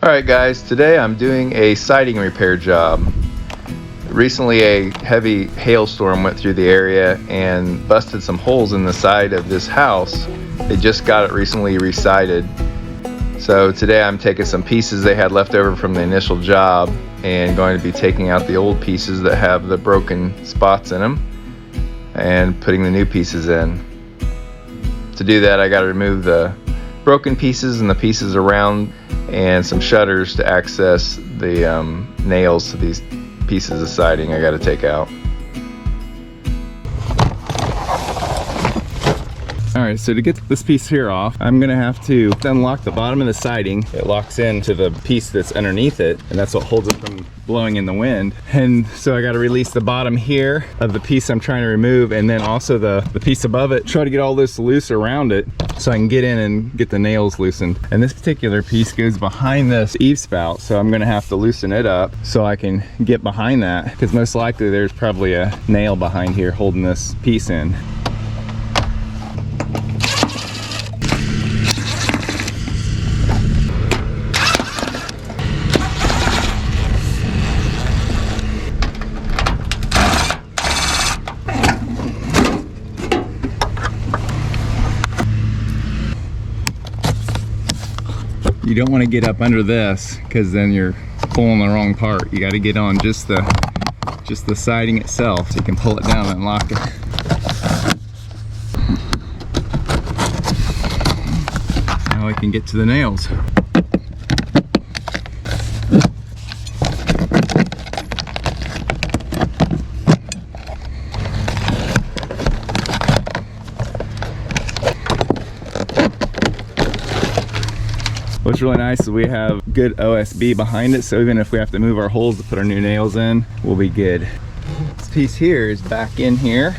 Alright guys, today I'm doing a siding repair job. Recently a heavy hailstorm went through the area and busted some holes in the side of this house. They just got it recently resided. So today I'm taking some pieces they had left over from the initial job and going to be taking out the old pieces that have the broken spots in them and putting the new pieces in. To do that, I got to remove the broken pieces and the pieces around and some shutters to access the nails to these pieces of siding I got to take out. Alright, so to get this piece here off, I'm going to have to unlock the bottom of the siding. It locks into the piece that's underneath it, and that's what holds it from blowing in the wind. And so I got to release the bottom here of the piece I'm trying to remove, and then also the piece above it. Try to get all this loose around it so I can get in and get the nails loosened. And this particular piece goes behind this eave spout, so I'm going to have to loosen it up so I can get behind that, because most likely there's probably a nail behind here holding this piece in. You don't want to get up under this because then you're pulling the wrong part. You got to get on just the siding itself so you can pull it down and lock it. Now I can get to the nails. What's really nice is we have good OSB behind it, so even if we have to move our holes to put our new nails in, we'll be good. This piece here is back in here.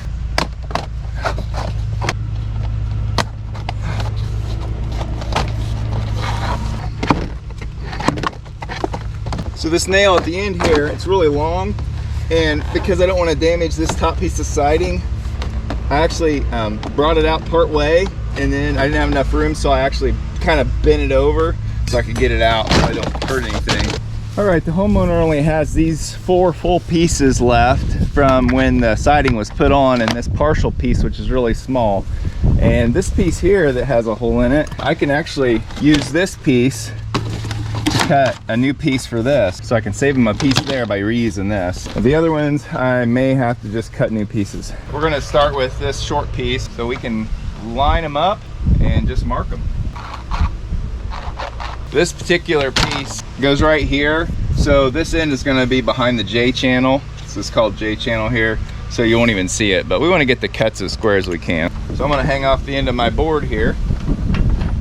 So this nail at the end here, it's really long, and because I don't want to damage this top piece of siding, I actually brought it out part way, and then I didn't have enough room, so I actually kind of bent it over so I could get it out so I don't hurt anything. All right, the homeowner only has these 4 full pieces left from when the siding was put on, and this partial piece, which is really small. And this piece here that has a hole in it, I can actually use this piece to cut a new piece for this, so I can save them a piece there by reusing this. The other ones I may have to just cut new pieces. We're going to start with this short piece so we can line them up and just mark them. This particular piece goes right here, so this end is going to be behind the J channel. This is called J channel here, so you won't even see it, but we want to get the cuts as square as we can. So I'm going to hang off the end of my board here,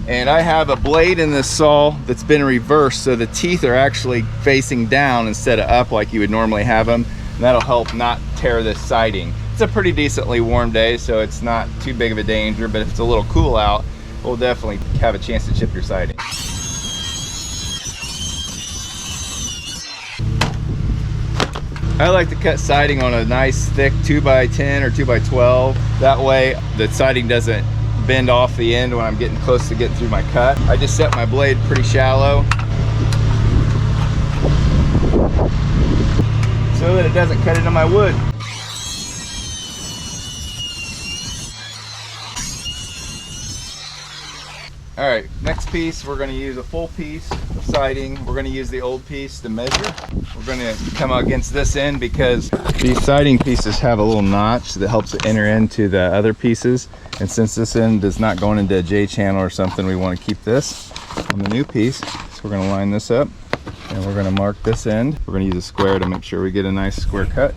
and I have a blade in this saw that's been reversed, so the teeth are actually facing down instead of up like you would normally have them, and that'll help not tear this siding. It's a pretty decently warm day, so it's not too big of a danger, but if it's a little cool out, we'll definitely have a chance to chip your siding. I like to cut siding on a nice thick 2x10 or 2x12. That way the siding doesn't bend off the end when I'm getting close to getting through my cut. I just set my blade pretty shallow so that it doesn't cut into my wood. All right, next piece, we're going to use a full piece of siding. We're going to use the old piece to measure. We're going to come against this end because these siding pieces have a little notch that helps it enter into the other pieces. And since this end is not going into a J channel or something, we want to keep this on the new piece. So we're going to line this up and we're going to mark this end. We're going to use a square to make sure we get a nice square cut.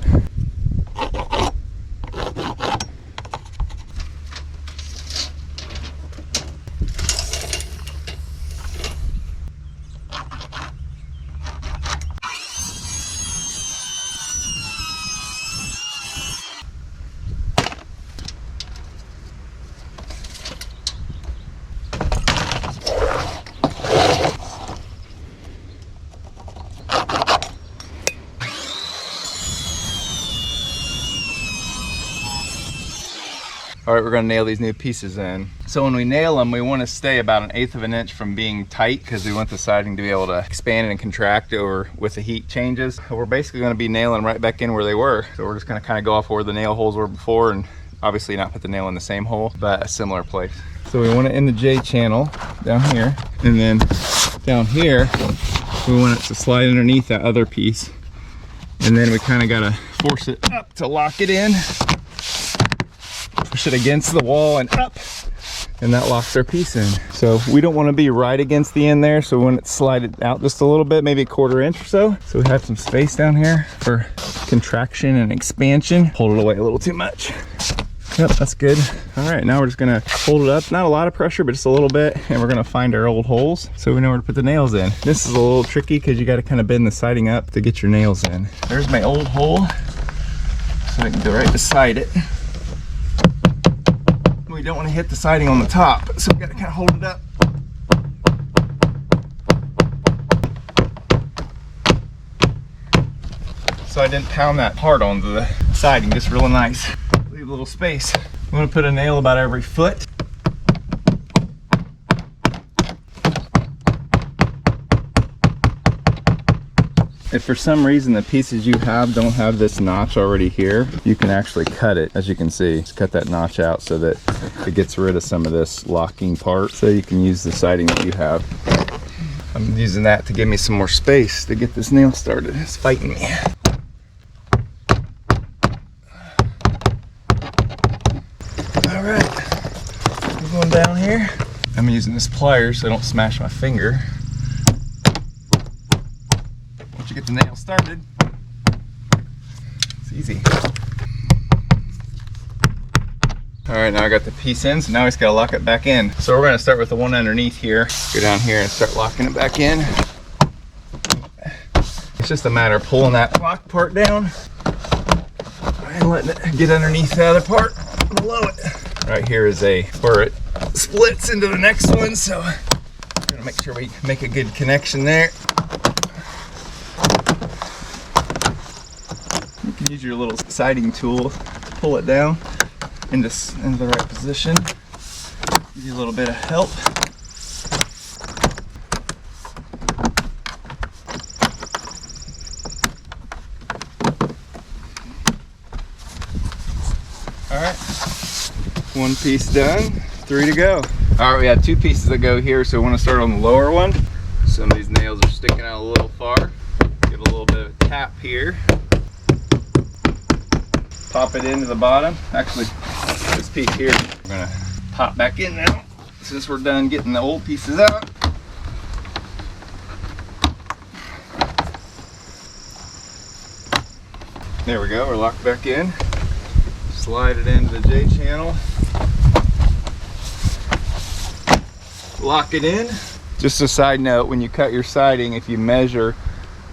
All right, we're gonna nail these new pieces in. So when we nail them, we wanna stay about 1/8 of an inch from being tight because we want the siding to be able to expand and contract over with the heat changes. So we're basically gonna be nailing right back in where they were. So we're just gonna kind of go off where the nail holes were before and obviously not put the nail in the same hole, but a similar place. So we want it in the J channel down here. And then down here, we want it to slide underneath that other piece. And then we kind of gotta force it up to lock it in. Push it against the wall and up, and that locks our piece in. So we don't want to be right against the end there, so we want it to slide it out just a little bit, maybe 1/4 inch or so. So we have some space down here for contraction and expansion. Hold it away a little too much. Yep, that's good. All right, now we're just gonna hold it up. Not a lot of pressure, but just a little bit, and we're gonna find our old holes so we know where to put the nails in. This is a little tricky because you gotta kind of bend the siding up to get your nails in. There's my old hole, so I can go right beside it. We don't want to hit the siding on the top, so we got to kind of hold it up. So I didn't pound that hard onto the siding, just real nice. Leave a little space. I'm going to put a nail about every foot. If for some reason the pieces you have don't have this notch already here, you can actually cut it. As you can see, just cut that notch out so that it gets rid of some of this locking part, so you can use the siding that you have. I'm using that to give me some more space to get this nail started. It's fighting me. All right, we're going down here. I'm using this pliers so I don't smash my finger. Once you get the nail started, it's easy. All right, now I got the piece in, so now we just gotta lock it back in. So we're gonna start with the one underneath here. Go down here and start locking it back in. It's just a matter of pulling that lock part down and letting it get underneath the other part below it. Right here is where it splits into the next one, so we're gonna make sure we make a good connection there. You can use your little siding tool to pull it down into the right position. Give you a little bit of help. All right, one piece done, 3 to go. All right, we have 2 pieces that go here, so we want to start on the lower one. Some of these nails are sticking out a little far. Give a little bit of a tap here. Pop it into the bottom. Actually, this piece here, we're gonna pop back in now since we're done getting the old pieces out. There we go, we're locked back in. Slide it into the J channel. Lock it in. Just a side note, when you cut your siding, if you measure,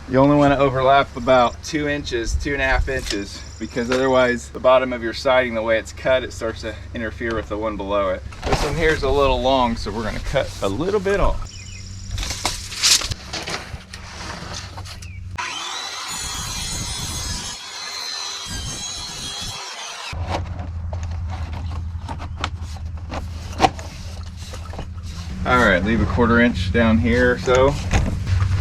you only want to overlap about 2 inches, 2.5 inches, because otherwise the bottom of your siding, the way it's cut, it starts to interfere with the one below it. This one here is a little long, so we're going to cut a little bit off. All right, leave a 1/4 inch down here or so.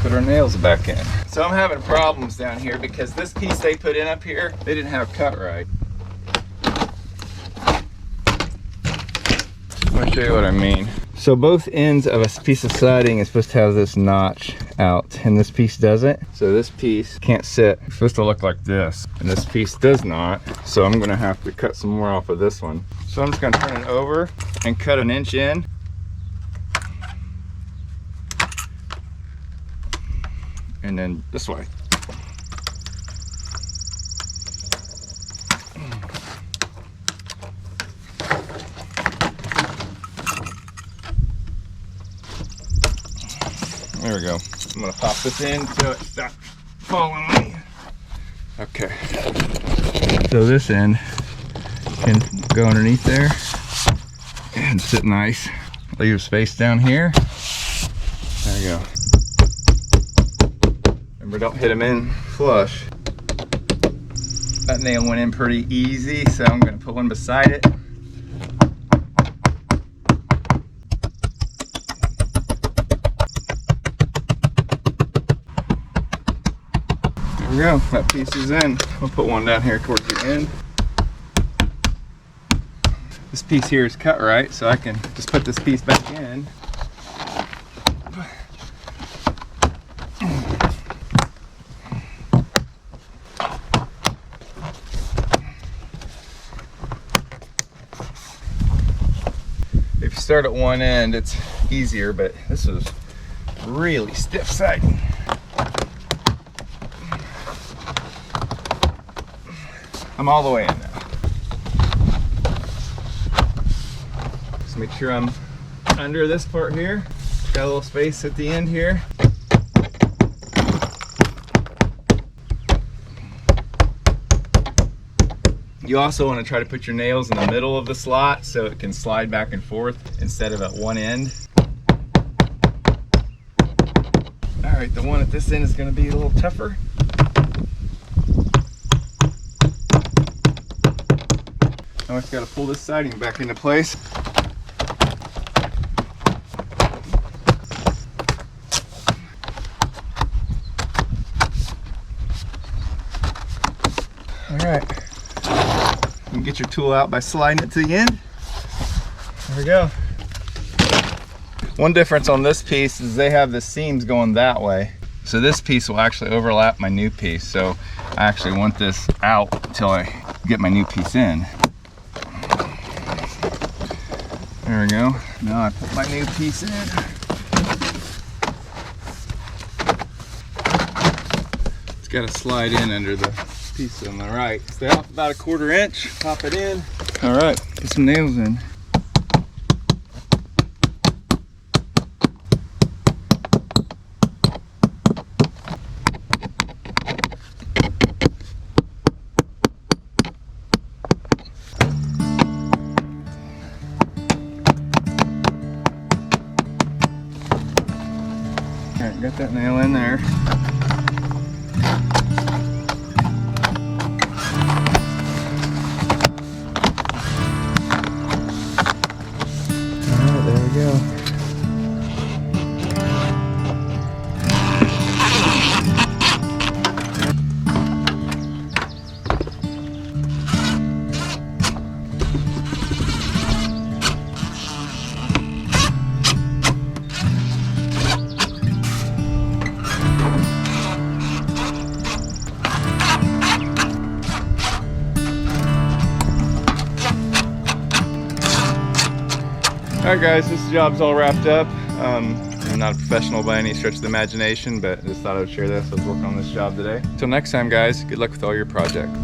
Put our nails back in. So I'm having problems down here because this piece they put in up here, they didn't have cut right. Let me show you what I mean. So both ends of a piece of siding is supposed to have this notch out, and this piece doesn't. So this piece can't sit. It's supposed to look like this, and this piece does not. So I'm gonna have to cut some more off of this one. So I'm just gonna turn it over and cut 1 inch in. And then this way. There we go. I'm gonna pop this in so it stops falling on me. Okay. So this end can go underneath there and sit nice. Leave space down here. There you go. Remember, don't hit them in flush. That nail went in pretty easy, so I'm gonna put one beside it. we go, that piece is in. We'll put one down here towards the end. This piece here is cut right, so I can just put this piece back in. If you start at one end, it's easier, but this is really stiff siding. I'm all the way in now. Just make sure I'm under this part here. Got a little space at the end here. You also want to try to put your nails in the middle of the slot so it can slide back and forth instead of at one end. All right, the one at this end is going to be a little tougher. Now I've got to pull this siding back into place. All right. You can get your tool out by sliding it to the end. There we go. One difference on this piece is they have the seams going that way. So this piece will actually overlap my new piece. So I actually want this out until I get my new piece in. There we go. Now I put my new piece in. It's got to slide in under the piece on the right. Stay off about 1/4 inch, pop it in. All right, get some nails in. All right, got that nail in there. Go. Alright guys, this job's all wrapped up. I'm not a professional by any stretch of the imagination, but I just thought I would share this. I was working on this job today. Until next time guys, good luck with all your projects.